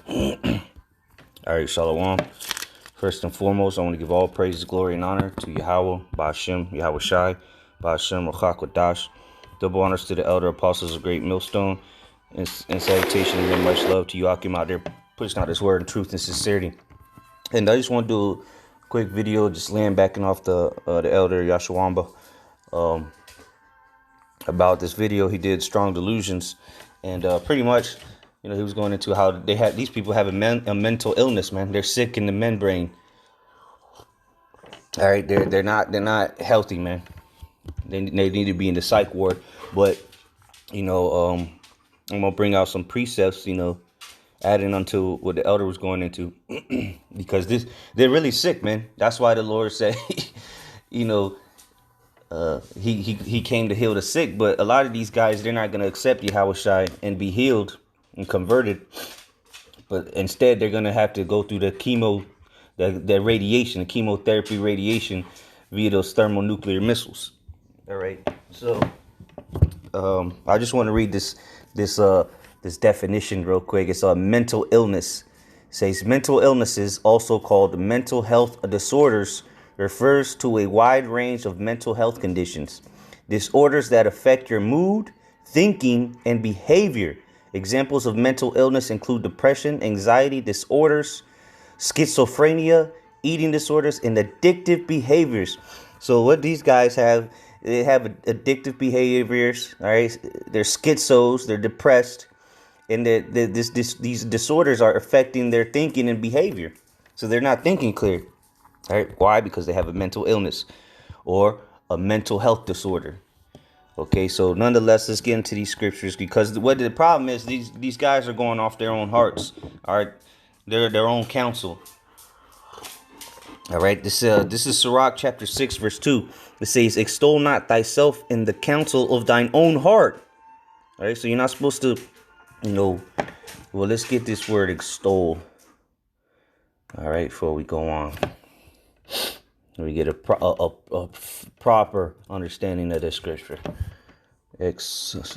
All right, Shalom. First and foremost, I want to give all praise, glory, and honor to Yahweh, Ba'ashem, Yahweh Shai, Ba'ashem, Rachak Wadash. Double honors to the elder apostles of Great Millstone, and salutation and much love to you, Akim, out there pushing out this word in truth and sincerity. And I just want to do a quick video, just laying backing off the elder Yashawamba about this video he did, Strong Delusions, and pretty much, he was going into how these people have a mental illness, man. They're sick in the membrane. All right, they're not healthy, man. They need to be in the psych ward. But I'm gonna bring out some precepts, adding onto what the elder was going into, because they're really sick, man. That's why the Lord said, he came to heal the sick. But a lot of these guys, they're not gonna accept Yahweh Shai and be healed and converted, but instead they're gonna have to go through the radiation, the chemotherapy radiation via those thermonuclear missiles. All right, so I just want to read this definition real quick. It's a mental illness. It says mental illnesses, also called mental health disorders, refers to a wide range of mental health conditions, disorders that affect your mood, thinking, and behavior. Examples of mental illness include depression, anxiety disorders, schizophrenia, eating disorders, and addictive behaviors. So what these guys have, they have addictive behaviors. All right, they're schizos, they're depressed, and these disorders are affecting their thinking and behavior. So they're not thinking clear. All right, why? Because they have a mental illness or a mental health disorder. Okay, so nonetheless, let's get into these scriptures, because what the problem is, these guys are going off their own hearts. All right, they're their own counsel. All right, this is Sirach chapter 6 verse 2. It says, "Extol not thyself in the counsel of thine own heart." All right, so you're not supposed to, well, let's get this word extol. All right, before we go on, we get a proper understanding of this scripture. I'll just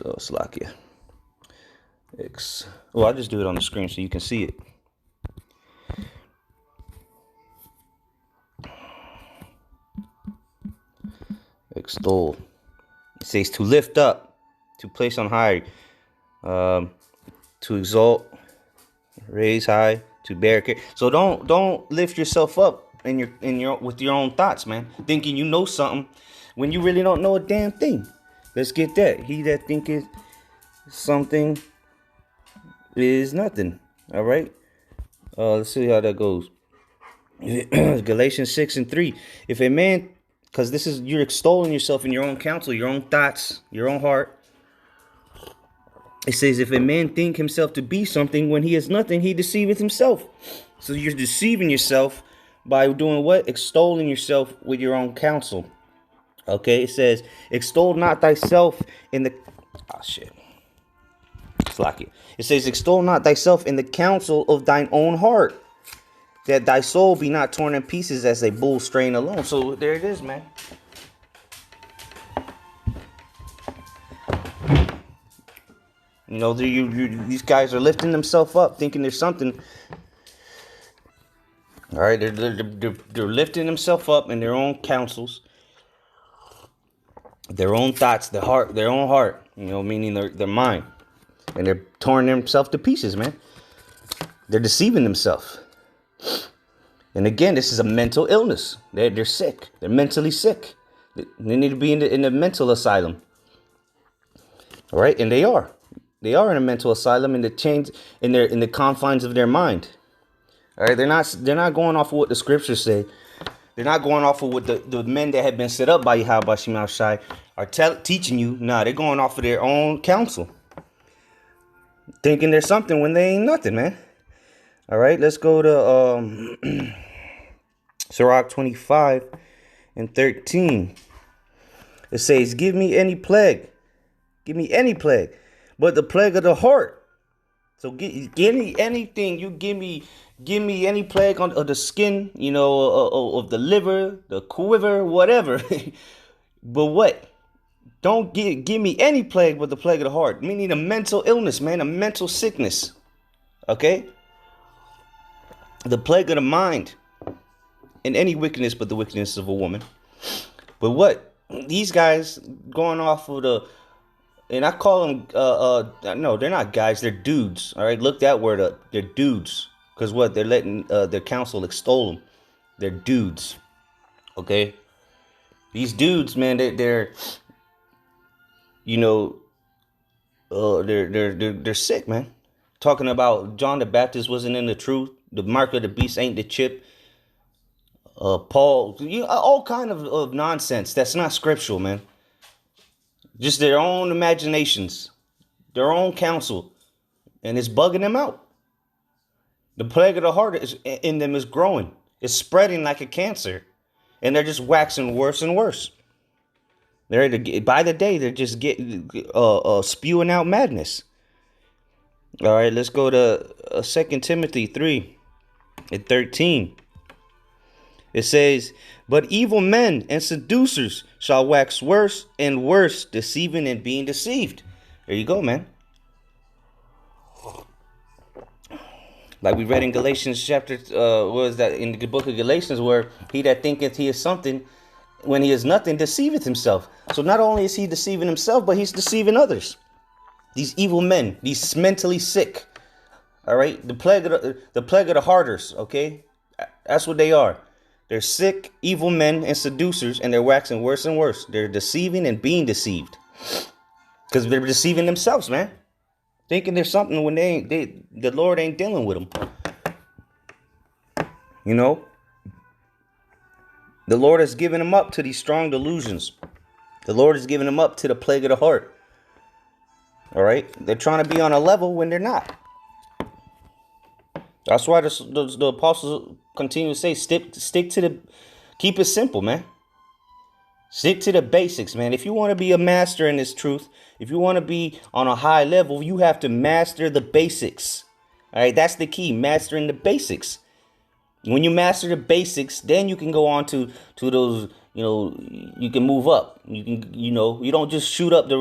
do it on the screen so you can see it. Extol. It says to lift up, to place on high, to exalt, raise high, to bear care. So don't lift yourself up in your with your own thoughts, man, thinking you know something when you really don't know a damn thing. Let's get that. He that thinketh something is nothing. All right, let's see how that goes. Galatians 6:3. If a man, because this is, you're extolling yourself in your own counsel, your own thoughts, your own heart. It says, if a man think himself to be something when he is nothing, he deceiveth himself. So you're deceiving yourself by doing what? Extolling yourself with your own counsel. Okay, it says, extol not thyself in the... Oh, shit. Slack. It says, extol not thyself in the counsel of thine own heart, that thy soul be not torn in pieces as a bull straying alone. So there it is, man. These guys are lifting themselves up, thinking there's something. All right, they're lifting themselves up in their own counsels, their own thoughts, their own heart. Meaning their mind, and they're torn themselves to pieces, man. They're deceiving themselves. And again, this is a mental illness. They're sick. They're mentally sick. They need to be in the mental asylum. All right, and they are. They are in a mental asylum in the confines of their mind. All right, they're not going off of what the scriptures say. They're not going off of what the men that have been set up by Yahweh Shai are teaching you. Nah, they're going off of their own counsel, thinking there's something when they ain't nothing, man. All right, let's go to Sirach 25:13. It says, give me any plague, but the plague of the heart. So give me anything. You give me any plague of the skin, of the liver, the quiver, whatever. But what? Don't give me any plague but the plague of the heart. Meaning a mental illness, man, a mental sickness. Okay? The plague of the mind, and any wickedness but the wickedness of a woman. But what these guys going off of the, and I call them no, they're not guys, they're dudes. All right, look that word up. They're dudes, because what, they're letting their council extol them. They're dudes. Okay, these dudes, man, they're you know they're sick, man. Talking about John the Baptist wasn't in the truth. The mark of the beast ain't the chip. Paul, all kind of nonsense that's not scriptural, man. Just their own imaginations, their own counsel, and it's bugging them out. The plague of the heart in them is growing. It's spreading like a cancer, and they're just waxing worse and worse. By the day, they're just getting spewing out madness. All right, let's go to 2 Timothy 3:13. It says, "But evil men and seducers shall wax worse and worse, deceiving and being deceived." There you go, man. Like we read in Galatians chapter, what is that, in the book of Galatians, where he that thinketh he is something, when he is nothing, deceiveth himself. So not only is he deceiving himself, but he's deceiving others. These evil men, these mentally sick. All right, the plague of the hearters. Okay, that's what they are. They're sick, evil men and seducers, and they're waxing worse and worse. They're deceiving and being deceived, because they're deceiving themselves, man. Thinking there's something when the Lord ain't dealing with them. You know, the Lord has given them up to these strong delusions. The Lord has given them up to the plague of the heart. All right, they're trying to be on a level when they're not. That's why the apostles continue to say, stick to keep it simple, man. Stick to the basics, man. If you want to be a master in this truth, if you want to be on a high level, you have to master the basics. All right, that's the key, mastering the basics. When you master the basics, then you can go on to those, you can move up. You can, you don't just shoot up the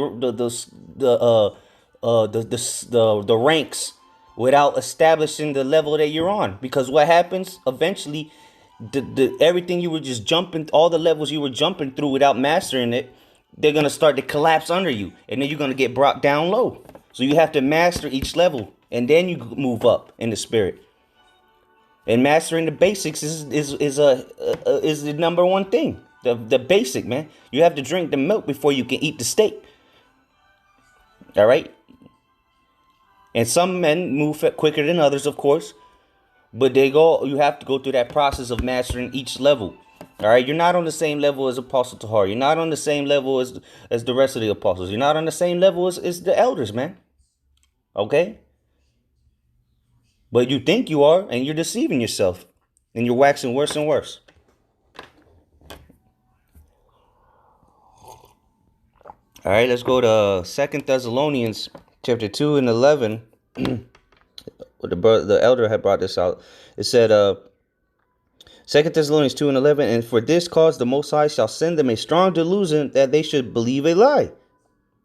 ranks without establishing the level that you're on. Because what happens eventually, everything you were just jumping, all the levels you were jumping through without mastering it, they're going to start to collapse under you. And then you're going to get brought down low. So you have to master each level, and then you move up in the spirit. And mastering the basics is the number one thing. The basic, man. You have to drink the milk before you can eat the steak. All right? And some men move quicker than others, of course. But you have to go through that process of mastering each level. All right? You're not on the same level as Apostle Tahar. You're not on the same level as the rest of the apostles. You're not on the same level as the elders, man. Okay? But you think you are, and you're deceiving yourself. And you're waxing worse and worse. All right, let's go to 2 Thessalonians chapter 2 and 11. The elder had brought this out. It said, 2 Thessalonians 2 and 11, "And for this cause the Most High shall send them a strong delusion, that they should believe a lie."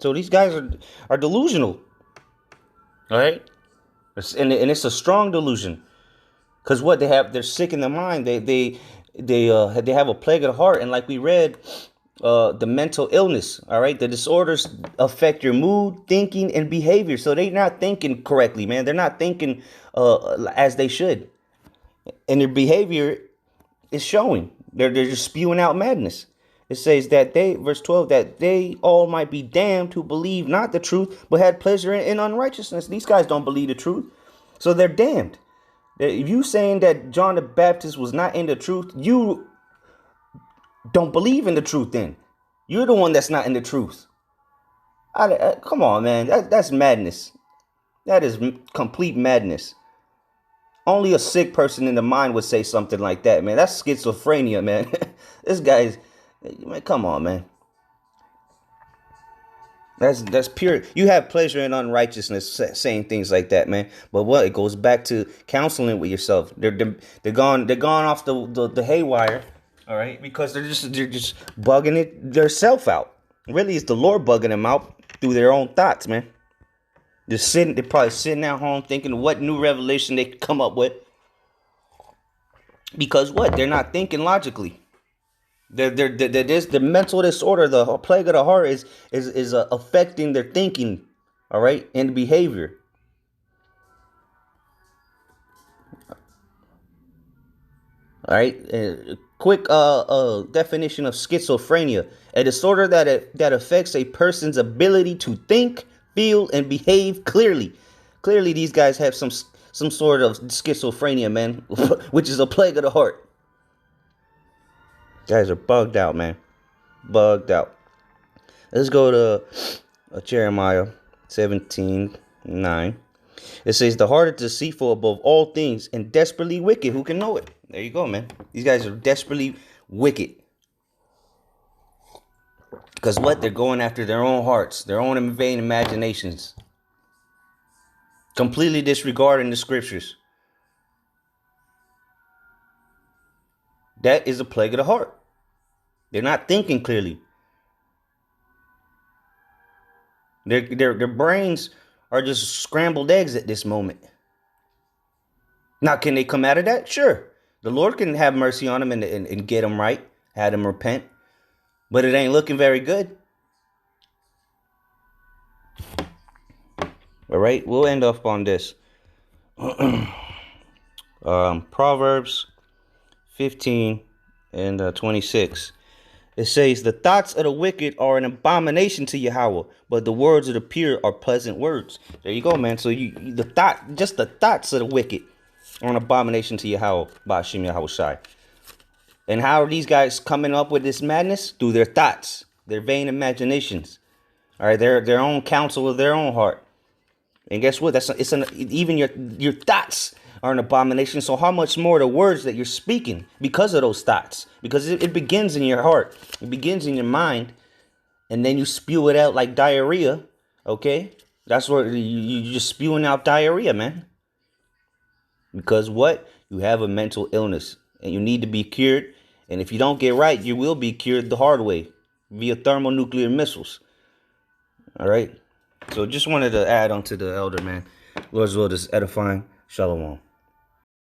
So these guys are delusional. All right? And it's a strong delusion. Because what they're sick in their mind. They have a plague of the heart. And like we read, the mental illness, all right? The disorders affect your mood, thinking, and behavior. So they're not thinking correctly, man. They're not thinking as they should. And their behavior is showing. They're just spewing out madness. It says that verse 12, that they all might be damned who believe not the truth, but had pleasure in unrighteousness. These guys don't believe the truth. So they're damned. If you saying that John the Baptist was not in the truth, you don't believe in the truth then. You're the one that's not in the truth. Come on, man. That's madness. That is complete madness. Only a sick person in the mind would say something like that, man. That's schizophrenia, man. This guy's, man, come on, man. That's pure. You have pleasure in unrighteousness, saying things like that, man. But what, it goes back to counseling with yourself. They're gone off the haywire, all right, because they're just bugging it themselves out. Really, it's the Lord bugging them out through their own thoughts, man. They're probably sitting at home thinking what new revelation they could come up with. Because what? They're not thinking logically. The mental disorder, the plague of the heart is affecting their thinking, all right, and behavior. All right. Quick definition of schizophrenia: a disorder that affects a person's ability to think, feel, and behave clearly. Clearly, these guys have some sort of schizophrenia, man, which is a plague of the heart. Guys are bugged out, man. Bugged out. Let's go to Jeremiah 17:9. It says, the heart is deceitful above all things and desperately wicked. Who can know it? There you go, man. These guys are desperately wicked. Because what? They're going after their own hearts, their own vain imaginations. Completely disregarding the scriptures. That is a plague of the heart. They're not thinking clearly. Their brains are just scrambled eggs at this moment. Now, can they come out of that? Sure. The Lord can have mercy on them and get them right, have them repent. But it ain't looking very good. All right, we'll end up on this. Proverbs 15 and 26. It says, the thoughts of the wicked are an abomination to Yahweh, but the words of the pure are pleasant words. There you go, man. So the thoughts of the wicked are an abomination to Yahweh, Ba'ashim Yahweh Shai. And how are these guys coming up with this madness? Through their thoughts, their vain imaginations. All right, their own counsel of their own heart. And guess what? Even your thoughts are an abomination. So how much more the words that you're speaking because of those thoughts? Because it begins in your heart. It begins in your mind. And then you spew it out like diarrhea. Okay? That's where you're just spewing out diarrhea, man. Because what? You have a mental illness. And you need to be cured. And if you don't get right, you will be cured the hard way. Via thermonuclear missiles. All right? So just wanted to add on to the elder, man. Lord's will is edifying. Shalom.